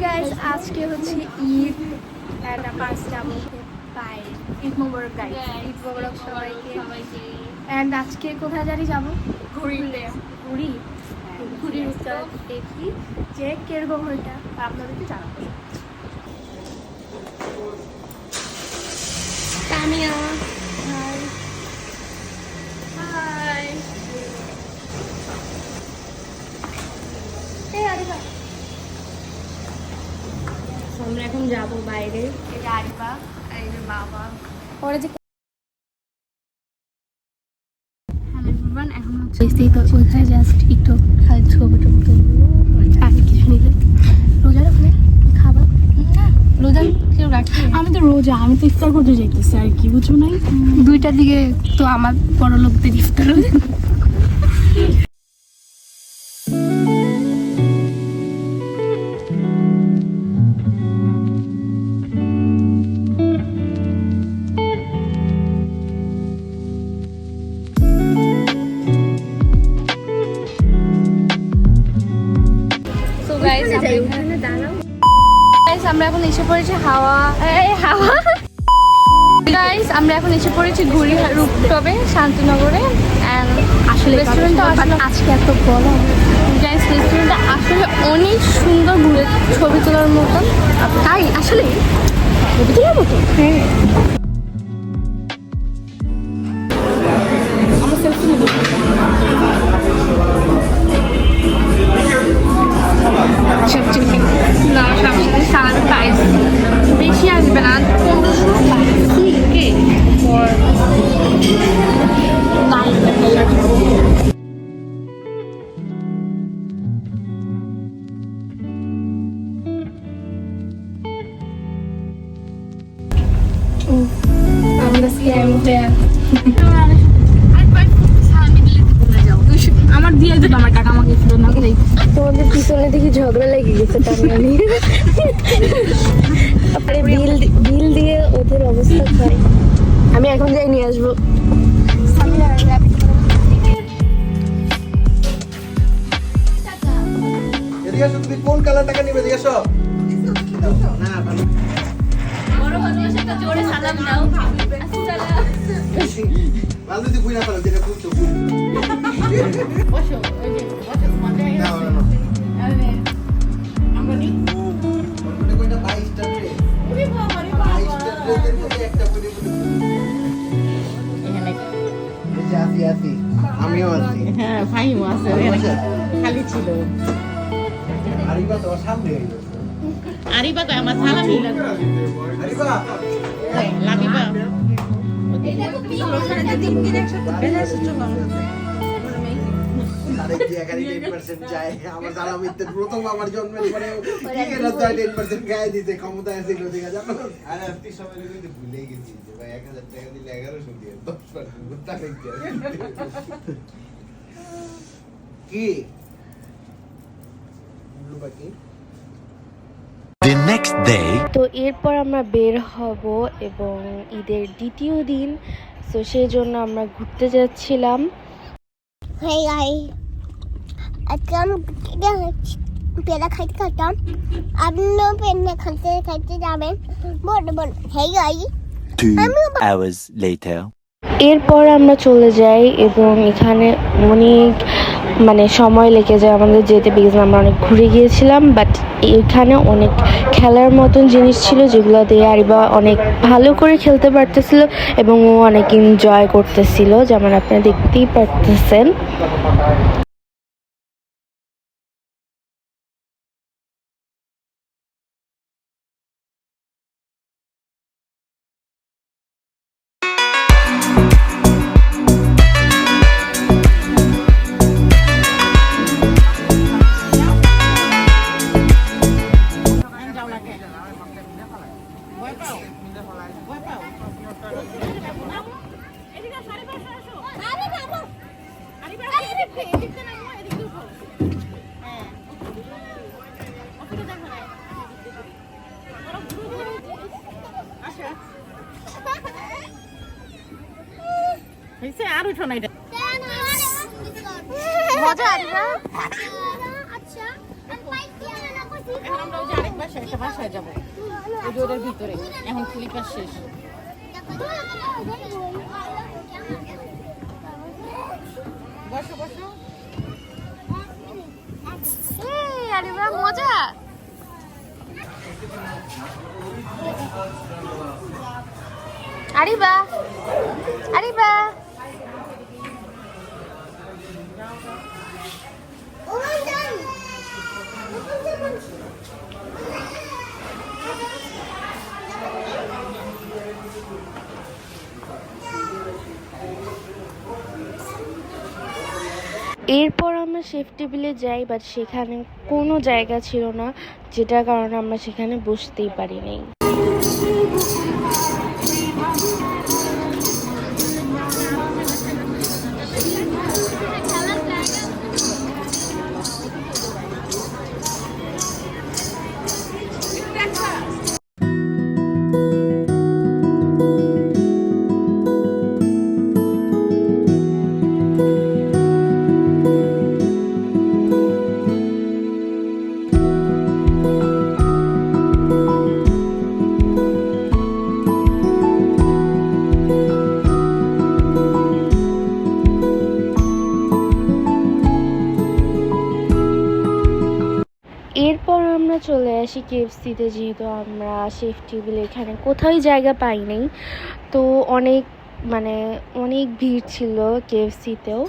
Guys, আজকে হচ্ছে ঈদ একটা পাঁচ যাবো বাই ঈদ মোবারক গাইস, ঈদ মোবারক সবাইকে। এন্ড আজকে কোথায় জানি যাবো, ঘুড়ির উত্তর দেখি যে কিরকম ওইটা আপনাদেরকে জানাবো। তানিয়া হাই হাই, আমরা এখন যাবো বাইরে। এই যে আরিফা, এই যে বাবা, পরে যে এখন হচ্ছে তো ওইখানে জাস্ট একটু খালি ছবি টবি তুলবো আর কিছু নিলে। রোজার ওখানে খাবার না, রোজা কেউ রাখে? আমি তো রোজা, আমি তো ইফতার করতে যাইতেছি আর কি, বুঝছো নাই? 2টার দিকে তো আমার বড় লোকদের ইফতার হবে। আমরা এখন এসে পড়েছি গাইস, আমরা এখন এসে পড়েছি ঘুরি রূপটপে শান্তিনগরে। আসলে রেস্টুরেন্টটা আজকে এত বড় গাইস, রেস্টুরেন্টটা আসলে অনেক সুন্দর, ঘুরে ছবি তোলার মতন। তাই আসলে ছবি তোলার মতো। হ্যাঁ, আমার সেলফি নেব। না সবসময় সালাদ প্রাইস বেশি আসবে না, 1500 আমার দিয়ে দেবে, আমার টাকা আমাকে ছিল না। তোমাদের পিছনে দেখি ঝগড়া লেগে গেছে। তারপরে বিল দিয়ে ওদের অবস্থা খাই। আমি এখন যাই নিয়ে আসবো। তুমি কোন কালার টাকা নিবে? দিয়ে আসো। রাজনীতি বুঝা পারো যেটা বুঝছো। আমিও আছি। হ্যাঁ, ফাহিমও আছে, খালি ছিল। আরিবা তোমার সামনে আরিবা তো আমার সালামি আরিবা লাবিবা আমার সালামিতে প্রথম আমার জন্মের পরে 10% গায়ে দিতে ক্ষমতা আছে ঠিক আছে। আর আপনি সবাই ভুলে গেছি যে ভাই 1000 টাকা দিলে 1100 দিয়ে 10% টাকা কি বাকি। তো এরপর আমরা বের হব এবং ঈদের দ্বিতীয় দিন, তো সেই জন্য আমরা ঘুরতে যাচ্ছিলাম। Hey guys, আজকে আমি পেয়ারা খাইতে খাইতাম, আপনিও পেয়ারা খাইতে যাবেন। বল hey guys, 2 hours later. এরপর আমরা চলে যাই এবং এখানে অনেক সময় লেগে যায় আমাদের যেতে, বিকজ আমরা অনেক ঘুরে গিয়েছিলাম। বাট এখানে অনেক খেলার মতন জিনিস ছিল যেগুলো দিয়ে আরিবা অনেক ভালো করে খেলতে পারতেছিল এবং ও অনেক এনজয় করতেছিল, যেমন আপনারা দেখতেই পারতেছেন। আর উঠো না, এটা মজা আরিবা। এখন আমরা ওই যে আরেক বাসায় একটা বাসায় যাবো ওই যে ওটার ভিতরে এখন স্লিপার শেষ বসো বসো আরে বাহ মজা। আরিবা আরিবা এরপর আমরা শেফ টেবিলে যাই, বাট সেখানে কোনো জায়গা ছিল না, যেটার কারণে আমরা সেখানে বসতেই পারিনি। এরপর আমরা চলে আসি কেএফসিতে, যেহেতু আমরা শেফ টেবিল এখানে কোথাও জায়গা পাইনি, তো অনেক ভিড় ছিল কেএফসিতেও।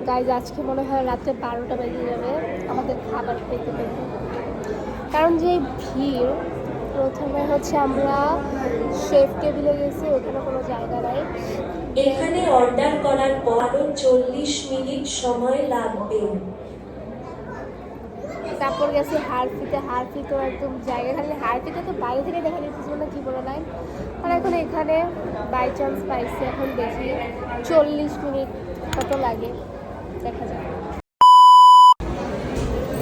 গাইজ আজকে মনে হয় রাত্রে 12টা বেজে যাবে আমাদের খাবার পেতে পেতে, কারণ যে ভিড়। প্রথমে হচ্ছে আমরা শেফ টেবিলে গেছি, ওখানে কোনো জায়গা নাই। এখানে অর্ডার করার পর আরো 40 মিনিট সময় লাগবে। তারপর গেছি হারফিতে একদম জায়গা, খালি হারফিতে তো বাইরে থেকে দেখা যাচ্ছে না কি বলে নাই। আর এখন এখানে বাই চান্স পাইছি, এখন দেখি 40 মিনিট কত লাগে দেখা যায়।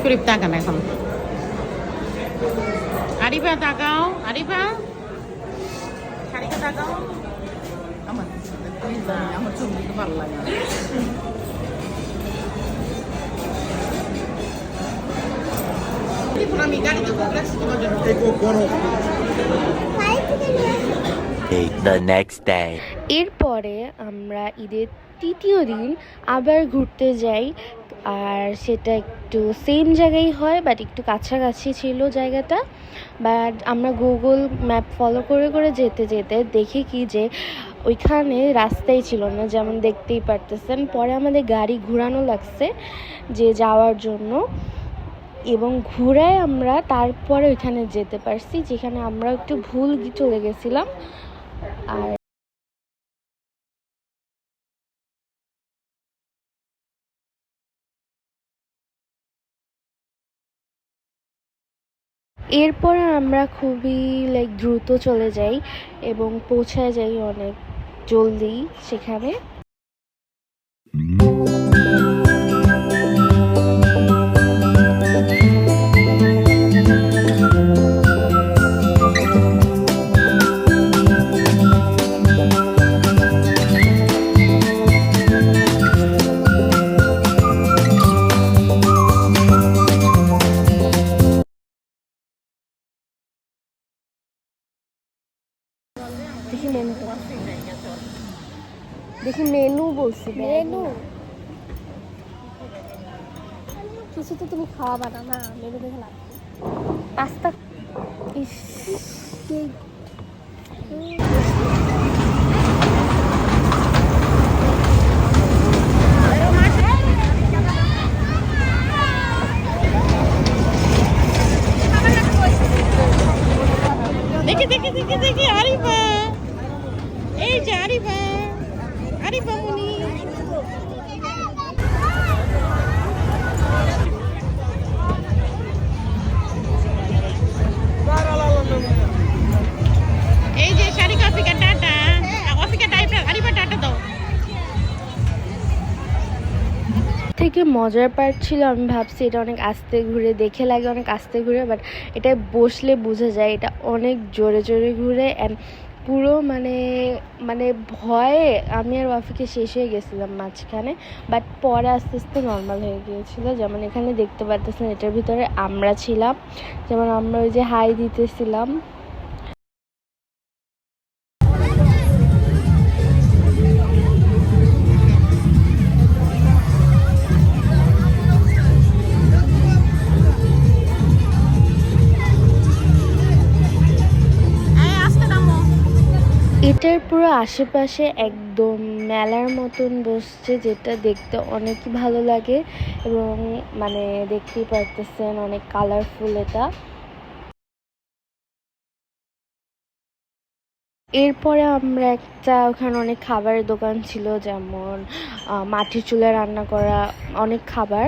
শরীফ তাকান এখন আরিফা তাকাও আরিফা শাড়িটা তাকাও আমার ছবি ভালো লাগে আমি গাড়িতে তোমার জন্য The next day. এরপরে আমরা ঈদের তৃতীয় দিন আবার ঘুরতে যাই, আর সেটা একটু সেম জায়গায় হয়, বাট একটু কাছাকাছি ছিল জায়গাটা। বাট আমরা গুগল ম্যাপ ফলো করে করে যেতে যেতে দেখি কি যে ওইখানে রাস্তাই ছিল না, যেমন দেখতেই পারতেছেন। পরে আমাদের গাড়ি ঘোরানো লাগছে যে যাওয়ার জন্য, এবং ঘুরায় আমরা তারপরে ওইখানে যেতে পারছি, যেখানে আমরা একটু ভুল চলে গেছিলাম। আর এরপর আমরা খুবই দ্রুত চলে যাই এবং পৌঁছায় যাই অনেক জলদি সেখানে। দেখি মেনু বলছি, মেনু কিছু তো তুমি খাওয়াবা না, মেনু দেখে লাভ। পাস্তা দেখি দেখি দেখি দেখি আরিফা, এই যে আরিফা আরিফা মুনি এই যে শাড়ি কফিকা টাটা কফিকা টাইপের আরিফা টাটা দাও। থেকে মজার পার্ট ছিল, আমি ভাবছি এটা অনেক আস্তে ঘুরে, দেখে লাগে অনেক আস্তে ঘুরে, বাট এটা বসলে বোঝা যায় এটা অনেক জোরে জোরে ঘুরে। অ্যান্ড পুরো মানে মানে ভয়ে আমি আর ওয়াফিকে শেষ হয়ে গেছিলাম মাঝখানে, বাট পরে আস্তে আস্তে নর্মাল হয়ে গিয়েছিল। যেমন এখানে দেখতে পাচ্ছেন এটার ভিতরে আমরা ছিলাম, যেমন আমরা ওই যে হাই দিতেছিলাম। এটার পুরো আশেপাশে একদম মেলার মতন বসছে, যেটা দেখতে অনেকই ভালো লাগে এবং মানে দেখতেই পারতেছেন অনেক কালারফুল এটা। এরপরে আমরা একটা, ওখানে অনেক খাবারের দোকান ছিল, যেমন মাটির চুলায় রান্না করা অনেক খাবার।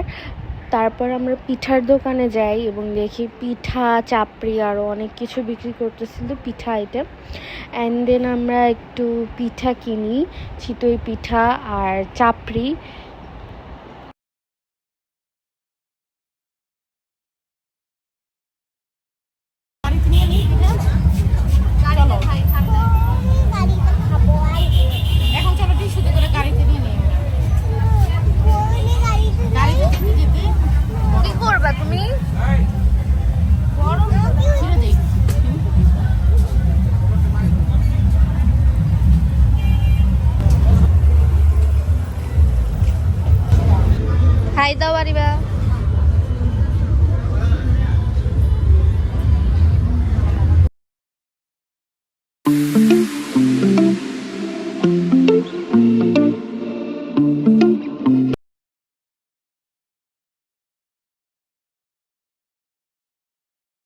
তারপর আমরা পিঠার দোকানে যাই এবং দেখি পিঠা, চাপড়ি আরও অনেক কিছু বিক্রি করতেছিল, পিঠা আইটেম। অ্যান্ড দেন আমরা একটু পিঠা কিনি, চিতই পিঠা আর চাপড়ি। এখন চলো টিস্যুতে করে গাড়িতে নিয়ে নিই। কি করবা তুমি? ছেড়ে দেই। খাই দাও আরিবা।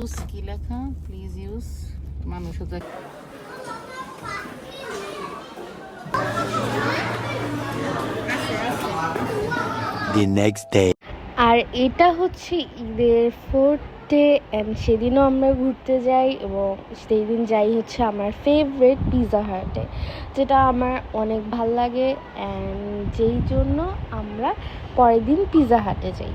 ইউজ কি লেখা, প্লিজ ইউজ, মানুষ তো The next day. আর এটা হচ্ছে ঈদের 4th ডে, অ্যান্ড সেদিনও আমরা ঘুরতে যাই এবং সেই দিন যাই হচ্ছে আমার ফেভারিট পিৎজা হাটে, যেটা আমার অনেক ভাল লাগে, অ্যান্ড যেই জন্য আমরা পরের দিন পিৎজা হাটে যাই।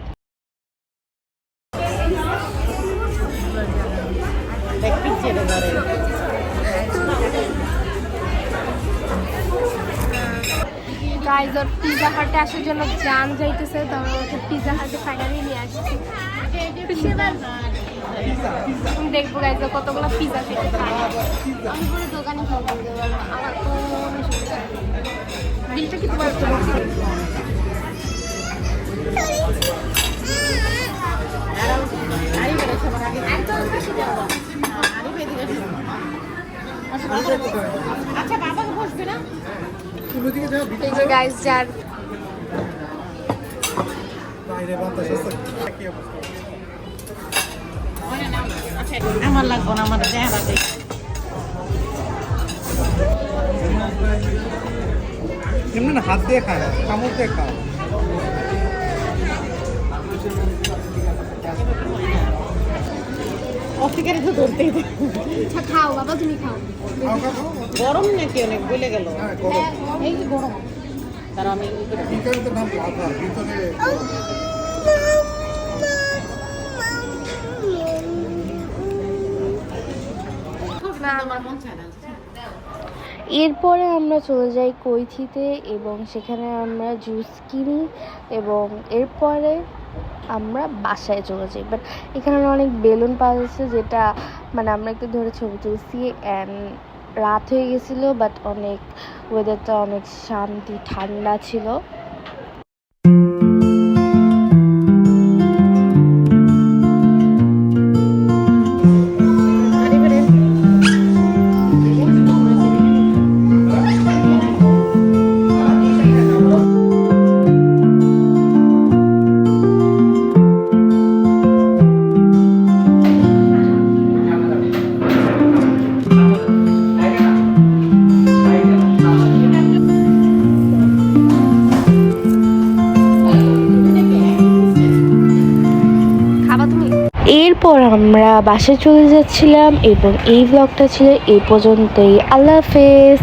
গাইজ ওর পিৎজা হাটে আসার জন্য জান যাইতেছে, তো আমরা ওকে পিৎজা হাটে ফাইনালি নিয়ে আসছি। দেখবো গাইজ কতগুলো পিৎজা খেতে খাই। আমি পুরো দোকানে খাবো, আমার তো বিলটা কি তোমার আচ্ছা বাবাকে বসবে না। এই যে গাইজ যার আমার লাগবো না, আমার চেহারা দেখ। এমনি না, হাত দিয়ে খায়, কামড় দিয়ে খায়। অফিকারে তো ধরতেই দে। আচ্ছা খাও বাবা, তুমি খাও। গরম নাকি অনেক গলে গেল? এই যে গরম, তারা আমি আমার মন চায় না। এরপরে আমরা চলে যাই কৈথিতে এবং সেখানে আমরা জুস কিনি এবং এরপরে আমরা বাসায় চলে যাই। বাট এখানে অনেক বেলুন পাওয়া যাচ্ছে, যেটা মানে আমরা একটু ধরে ছবি তুলছি, অ্যান্ড রাত হয়ে গেছিলো, বাট অনেক ওয়েদারটা অনেক শান্তি, ঠান্ডা ছিল। এরপর আমরা বাসায় চলে যাচ্ছিলাম এবং এই ব্লগটা ছিল এই পর্যন্তই। আল্লাহ হাফেজ।